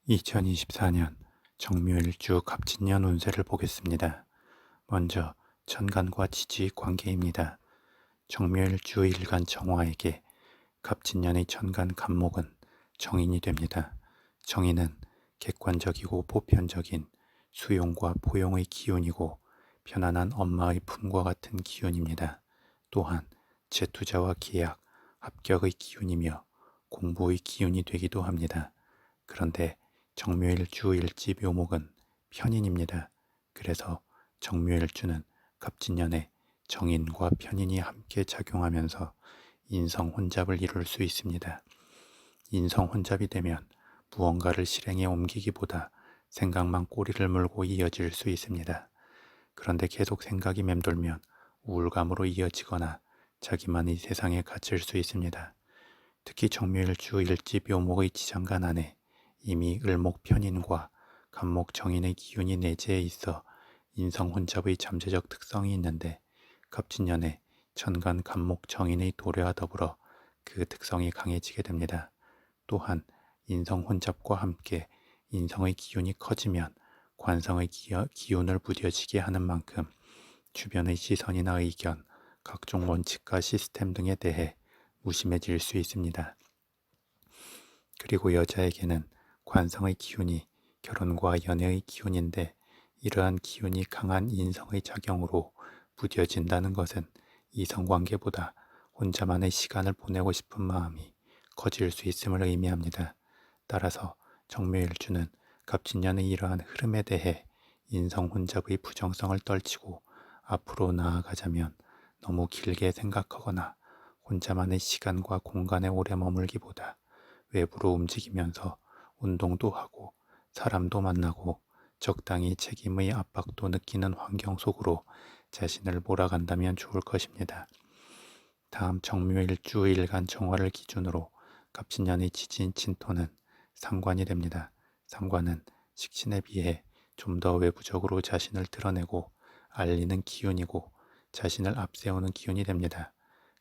2024년 정묘일주 갑진년 운세를 보겠습니다. 먼저 천간과 지지 관계입니다. 정묘일주 일간 정화에게 갑진년의 천간 갑목은 정인이 됩니다. 정인은 객관적이고 보편적인 수용과 포용의 기운이고 편안한 엄마의 품과 같은 기운입니다. 또한 재투자와 계약, 합격의 기운이며 공부의 기운이 되기도 합니다. 그런데 정묘일주 일지 묘목은 편인입니다. 그래서 정묘일주는 갑진년에 정인과 편인이 함께 작용하면서 인성 혼잡을 이룰 수 있습니다. 인성 혼잡이 되면 무언가를 실행에 옮기기보다 생각만 꼬리를 물고 이어질 수 있습니다. 그런데 계속 생각이 맴돌면 우울감으로 이어지거나 자기만의 세상에 갇힐 수 있습니다. 특히 정묘일주 일지 묘목의 지장간 안에 이미 을목편인과 갑목정인의 기운이 내재해 있어 인성혼잡의 잠재적 특성이 있는데 갑진년에 천간 갑목정인의 도래와 더불어 그 특성이 강해지게 됩니다. 또한 인성혼잡과 함께 인성의 기운이 커지면 관성의 기운을 부뎌지게 하는 만큼 주변의 시선이나 의견, 각종 원칙과 시스템 등에 대해 무심해질 수 있습니다. 그리고 여자에게는 관성의 기운이 결혼과 연애의 기운인데 이러한 기운이 강한 인성의 작용으로 무뎌진다는 것은 이성관계보다 혼자만의 시간을 보내고 싶은 마음이 커질 수 있음을 의미합니다. 따라서 정묘일주는 갑진년의 이러한 흐름에 대해 인성혼잡의 부정성을 떨치고 앞으로 나아가자면 너무 길게 생각하거나 혼자만의 시간과 공간에 오래 머물기보다 외부로 움직이면서 운동도 하고 사람도 만나고 적당히 책임의 압박도 느끼는 환경 속으로 자신을 몰아간다면 좋을 것입니다. 다음 정묘일주 일간 정화를 기준으로 갑진년의 지진 진토는 상관이 됩니다. 상관은 식신에 비해 좀 더 외부적으로 자신을 드러내고 알리는 기운이고 자신을 앞세우는 기운이 됩니다.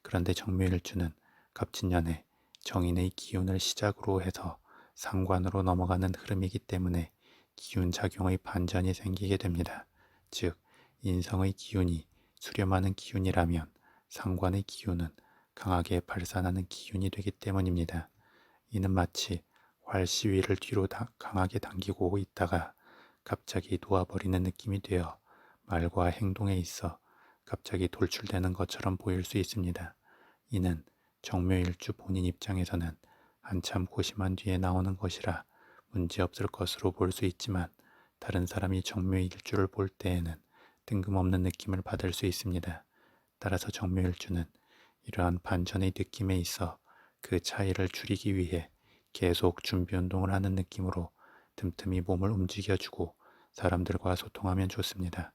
그런데 정묘일주는 갑진년에 정인의 기운을 시작으로 해서 상관으로 넘어가는 흐름이기 때문에 기운작용의 반전이 생기게 됩니다. 즉, 인성의 기운이 수렴하는 기운이라면 상관의 기운은 강하게 발산하는 기운이 되기 때문입니다. 이는 마치 활 시위를 뒤로 강하게 당기고 있다가 갑자기 놓아버리는 느낌이 되어 말과 행동에 있어 갑자기 돌출되는 것처럼 보일 수 있습니다. 이는 정묘일주 본인 입장에서는 한참 고심한 뒤에 나오는 것이라 문제없을 것으로 볼 수 있지만 다른 사람이 정묘일주를 볼 때에는 뜬금없는 느낌을 받을 수 있습니다. 따라서 정묘일주는 이러한 반전의 느낌에 있어 그 차이를 줄이기 위해 계속 준비운동을 하는 느낌으로 틈틈이 몸을 움직여주고 사람들과 소통하면 좋습니다.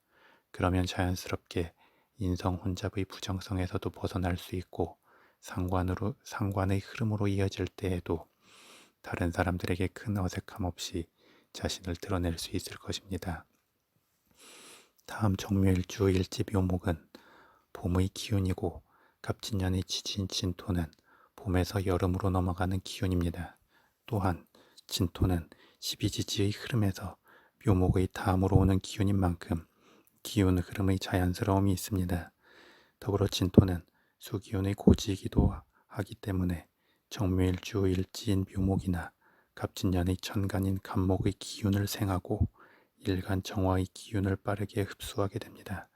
그러면 자연스럽게 인성 혼잡의 부정성에서도 벗어날 수 있고 상관의 흐름으로 이어질 때에도 다른 사람들에게 큰 어색함 없이 자신을 드러낼 수 있을 것입니다. 다음 정묘일주 일지묘목은 봄의 기운이고 갑진년의 지진 진토는 봄에서 여름으로 넘어가는 기운입니다. 또한 진토는 12지지의 흐름에서 묘목의 다음으로 오는 기운인 만큼 기운 흐름의 자연스러움이 있습니다. 더불어 진토는 수기운의 고지이기도 하기 때문에 정묘일주 일지인 묘목이나 갑진년의 천간인 갑목의 기운을 생하고 일간 정화의 기운을 빠르게 흡수하게 됩니다.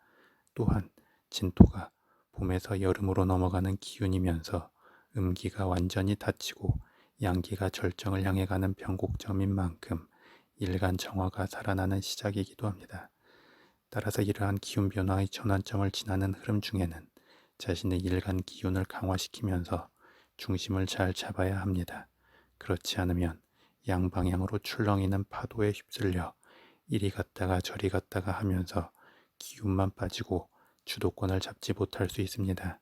또한 진토가 봄에서 여름으로 넘어가는 기운이면서 음기가 완전히 닫히고 양기가 절정을 향해 가는 변곡점인 만큼 일간 정화가 살아나는 시작이기도 합니다. 따라서 이러한 기운 변화의 전환점을 지나는 흐름 중에는 자신의 일간 기운을 강화시키면서 중심을 잘 잡아야 합니다. 그렇지 않으면 양방향으로 출렁이는 파도에 휩쓸려 이리 갔다가 저리 갔다가 하면서 기운만 빠지고 주도권을 잡지 못할 수 있습니다.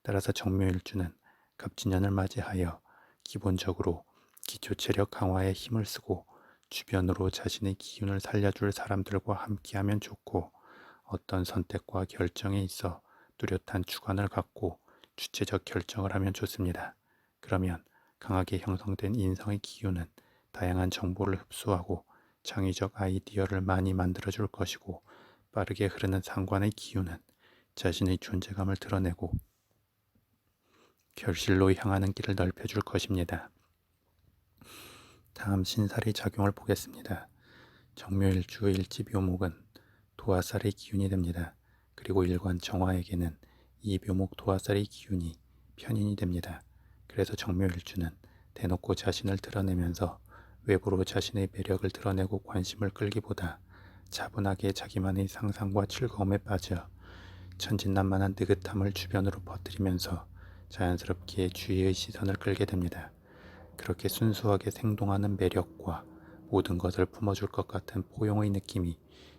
따라서 정묘일주는 갑진년을 맞이하여 기본적으로 기초체력 강화에 힘을 쓰고 주변으로 자신의 기운을 살려줄 사람들과 함께하면 좋고 어떤 선택과 결정에 있어 뚜렷한 주관을 갖고 주체적 결정을 하면 좋습니다. 그러면 강하게 형성된 인성의 기운은 다양한 정보를 흡수하고 창의적 아이디어를 많이 만들어줄 것이고, 빠르게 흐르는 상관의 기운은 자신의 존재감을 드러내고 결실로 향하는 길을 넓혀줄 것입니다. 다음 신살의 작용을 보겠습니다. 정묘일주 일지묘목은 도화살의 기운이 됩니다. 그리고 일관 정화에게는 이 묘목 도화살의 기운이 편인이 됩니다. 그래서 정묘일주는 대놓고 자신을 드러내면서 외부로 자신의 매력을 드러내고 관심을 끌기보다 차분하게 자기만의 상상과 즐거움에 빠져 천진난만한 느긋함을 주변으로 퍼뜨리면서 자연스럽게 주위의 시선을 끌게 됩니다. 그렇게 순수하게 생동하는 매력과 모든 것을 품어줄 것 같은 포용의 느낌이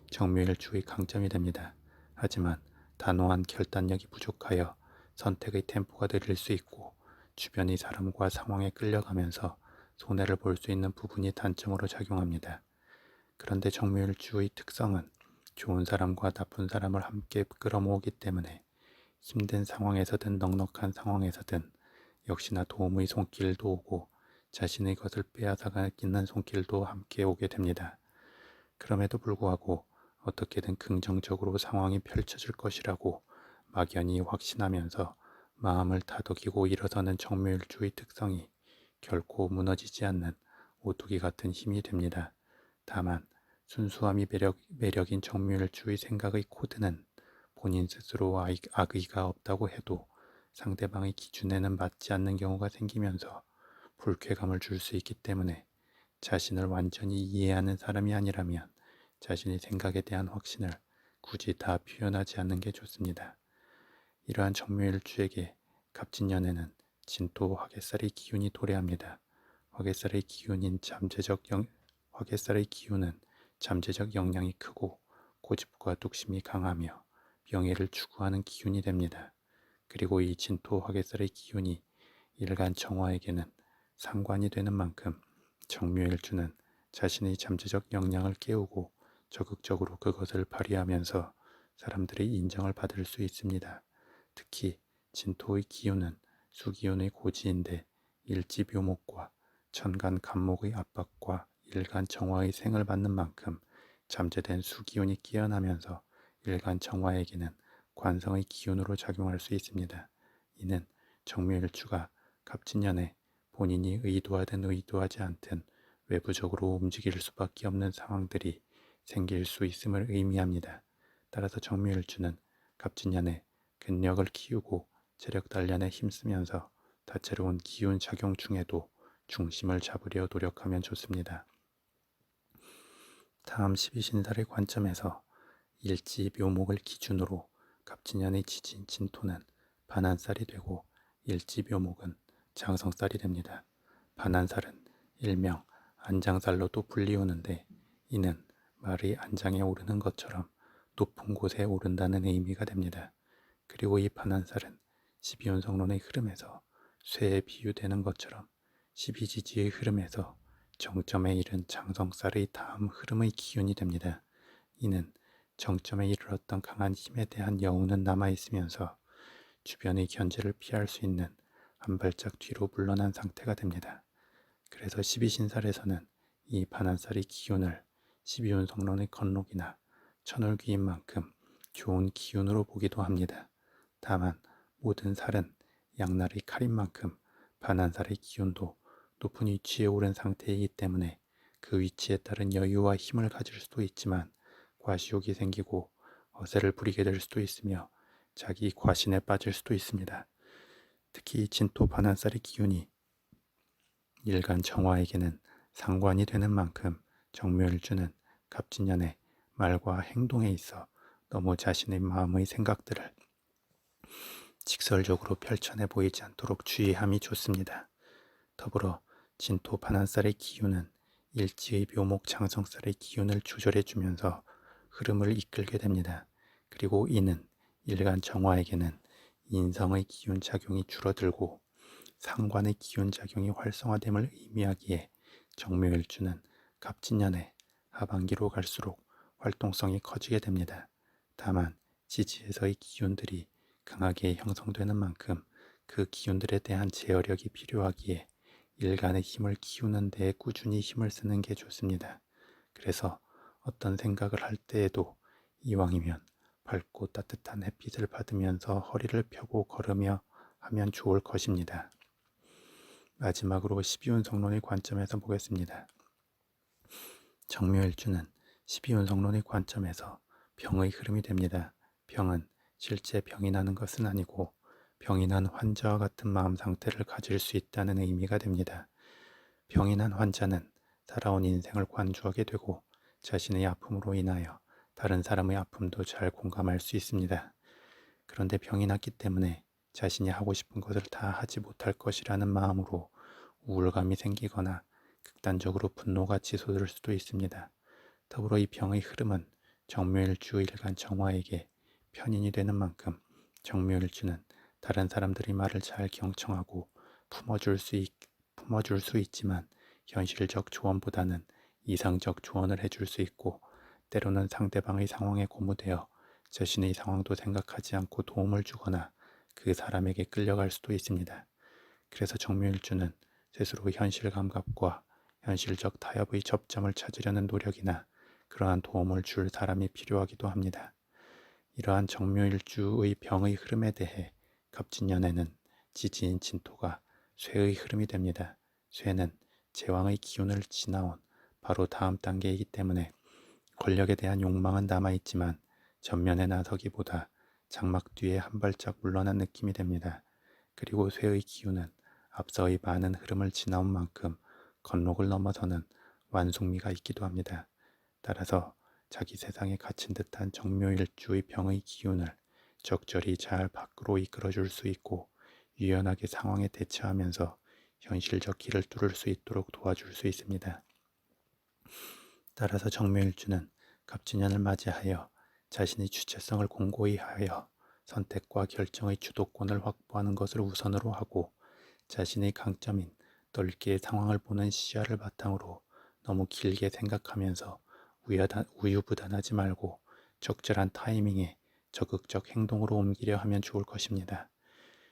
정묘일주의 강점이 됩니다. 하지만 단호한 결단력이 부족하여 선택의 템포가 느릴 수 있고, 주변의 사람과 상황에 끌려가면서 손해를 볼 수 있는 부분이 단점으로 작용합니다. 그런데 정묘일주의 특성은 좋은 사람과 나쁜 사람을 함께 끌어모으기 때문에 힘든 상황에서든 넉넉한 상황에서든 역시나 도움의 손길도 오고 자신의 것을 빼앗아가는 손길도 함께 오게 됩니다. 그럼에도 불구하고 어떻게든 긍정적으로 상황이 펼쳐질 것이라고 막연히 확신하면서 마음을 다독이고 일어서는 정묘일주의 특성이 결코 무너지지 않는 오뚜기 같은 힘이 됩니다. 다만 순수함이 매력인 정묘일주의 생각의 코드는 본인 스스로 악의가 없다고 해도 상대방의 기준에는 맞지 않는 경우가 생기면서 불쾌감을 줄 수 있기 때문에, 자신을 완전히 이해하는 사람이 아니라면 자신의 생각에 대한 확신을 굳이 다 표현하지 않는 게 좋습니다. 이러한 정묘일주에게 갑진년에는 진토 화개살의 기운이 도래합니다. 화개살의 기운은 잠재적 역량이 크고 고집과 뚝심이 강하며 명예를 추구하는 기운이 됩니다. 그리고 이 진토 화개살의 기운이 일간 정화에게는 상관이 되는 만큼 정묘일주는 자신의 잠재적 역량을 깨우고 적극적으로 그것을 발휘하면서 사람들의 인정을 받을 수 있습니다. 특히 진토의 기운은 수기운의 고지인데 일지묘목과 천간 간목의 압박과 일간 정화의 생을 받는 만큼 잠재된 수기운이 깨어나면서 일간 정화에게는 관성의 기운으로 작용할 수 있습니다. 이는 정묘일주가 갑진년에 본인이 의도하든 의도하지 않든 외부적으로 움직일 수밖에 없는 상황들이 생길 수 있음을 의미합니다. 따라서 정묘일주는 갑진년에 근력을 키우고 체력 단련에 힘쓰면서 다채로운 기운 작용 중에도 중심을 잡으려 노력하면 좋습니다. 다음 12신살의 관점에서 일지 묘목을 기준으로 갑진년의 지진 진토는 반한살이 되고 일지 묘목은 장성살이 됩니다. 반한살은 일명 안장살로도 불리우는데, 이는 말이 안장에 오르는 것처럼 높은 곳에 오른다는 의미가 됩니다. 그리고 이 반한살은 12운성론의 흐름에서 쇠에 비유되는 것처럼 12지지의 흐름에서 정점에 이른 장성살의 다음 흐름의 기운이 됩니다. 이는 정점에 이르렀던 강한 힘에 대한 여운은 남아있으면서 주변의 견제를 피할 수 있는 한 발짝 뒤로 물러난 상태가 됩니다. 그래서 12신살에서는 이 반한살의 기운을 12운성론의 건록이나 천울귀인 만큼 좋은 기운으로 보기도 합니다. 다만 모든 살은 양날의 칼인 만큼 반한살의 기운도 높은 위치에 오른 상태이기 때문에 그 위치에 따른 여유와 힘을 가질 수도 있지만 과시욕이 생기고 어세를 부리게 될 수도 있으며 자기 과신에 빠질 수도 있습니다. 특히 진토 반한살의 기운이 일간 정화에게는 상관이 되는 만큼 정묘일주는 갑진년의 말과 행동에 있어 너무 자신의 마음의 생각들을 직설적으로 펼쳐내 보이지 않도록 주의함이 좋습니다. 더불어 진토 반한살의 기운은 일지의 묘목 장성살의 기운을 조절해주면서 흐름을 이끌게 됩니다. 그리고 이는 일간 정화에게는 인성의 기운 작용이 줄어들고 상관의 기운 작용이 활성화됨을 의미하기에 정묘일주는 갑진년에 하반기로 갈수록 활동성이 커지게 됩니다. 다만 지지에서의 기운들이 강하게 형성되는 만큼 그 기운들에 대한 제어력이 필요하기에 일간의 힘을 키우는 데에 꾸준히 힘을 쓰는 게 좋습니다. 그래서 어떤 생각을 할 때에도 이왕이면 밝고 따뜻한 햇빛을 받으면서 허리를 펴고 걸으며 하면 좋을 것입니다. 마지막으로 12운성론의 관점에서 보겠습니다. 정묘일주는 12운성론의 관점에서 병의 흐름이 됩니다. 병은 실제 병이 나는 것은 아니고 병이 난 환자와 같은 마음 상태를 가질 수 있다는 의미가 됩니다. 병이 난 환자는 살아온 인생을 관주하게 되고 자신의 아픔으로 인하여 다른 사람의 아픔도 잘 공감할 수 있습니다. 그런데 병이 났기 때문에 자신이 하고 싶은 것을 다 하지 못할 것이라는 마음으로 우울감이 생기거나 극단적으로 분노가 치솟을 수도 있습니다. 더불어 이 병의 흐름은 정묘일주 일간 정화에게 편인이 되는 만큼 정묘일주는 다른 사람들이 말을 잘 경청하고 품어줄 수 있지만 현실적 조언보다는 이상적 조언을 해줄 수 있고 때로는 상대방의 상황에 고무되어 자신의 상황도 생각하지 않고 도움을 주거나 그 사람에게 끌려갈 수도 있습니다. 그래서 정묘일주는 스스로 현실 감각과 현실적 타협의 접점을 찾으려는 노력이나 그러한 도움을 줄 사람이 필요하기도 합니다. 이러한 정묘일주의 병의 흐름에 대해 갑진년에는 지지인 진토가 쇠의 흐름이 됩니다. 쇠는 제왕의 기운을 지나온 바로 다음 단계이기 때문에 권력에 대한 욕망은 남아있지만 전면에 나서기보다 장막 뒤에 한 발짝 물러난 느낌이 됩니다. 그리고 쇠의 기운은 앞서의 많은 흐름을 지나온 만큼 건록을 넘어서는 완숙미가 있기도 합니다. 따라서 자기 세상에 갇힌 듯한 정묘일주의 병의 기운을 적절히 잘 밖으로 이끌어줄 수 있고 유연하게 상황에 대처하면서 현실적 길을 뚫을 수 있도록 도와줄 수 있습니다. 따라서 정묘일주는 갑진년을 맞이하여 자신의 주체성을 공고히 하여 선택과 결정의 주도권을 확보하는 것을 우선으로 하고 자신의 강점인 넓게 상황을 보는 시야를 바탕으로 너무 길게 생각하면서 우유부단하지 말고 적절한 타이밍에 적극적 행동으로 옮기려 하면 좋을 것입니다.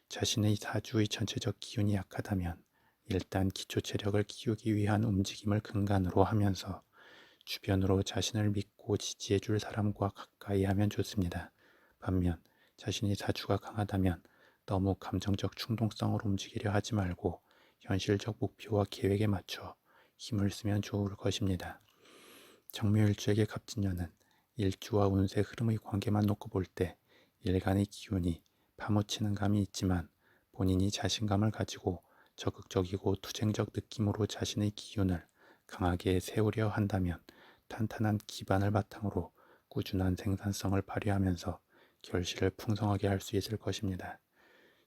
자신의 사주의 전체적 기운이 약하다면 일단 기초 체력을 키우기 위한 움직임을 근간으로 하면서 주변으로 자신을 믿고 지지해 줄 사람과 가까이 하면 좋습니다. 반면 자신의 사주가 강하다면 너무 감정적 충동성으로 움직이려 하지 말고 현실적 목표와 계획에 맞춰 힘을 쓰면 좋을 것입니다. 정묘일주에게 갑진년은 일주와 운세 흐름의 관계만 놓고 볼 때 일간의 기운이 파묻히는 감이 있지만 본인이 자신감을 가지고 적극적이고 투쟁적 느낌으로 자신의 기운을 강하게 세우려 한다면 탄탄한 기반을 바탕으로 꾸준한 생산성을 발휘하면서 결실을 풍성하게 할 수 있을 것입니다.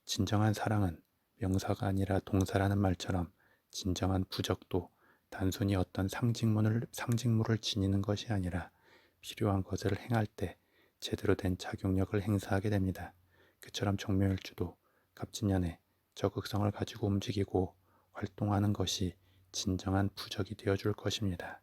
진정한 사랑은 명사가 아니라 동사라는 말처럼 진정한 부적도 단순히 어떤 상징물을 지니는 것이 아니라 필요한 것을 행할 때 제대로 된 작용력을 행사하게 됩니다. 그처럼 정묘일주도 갑진년에 적극성을 가지고 움직이고 활동하는 것이 진정한 부적이 되어줄 것입니다.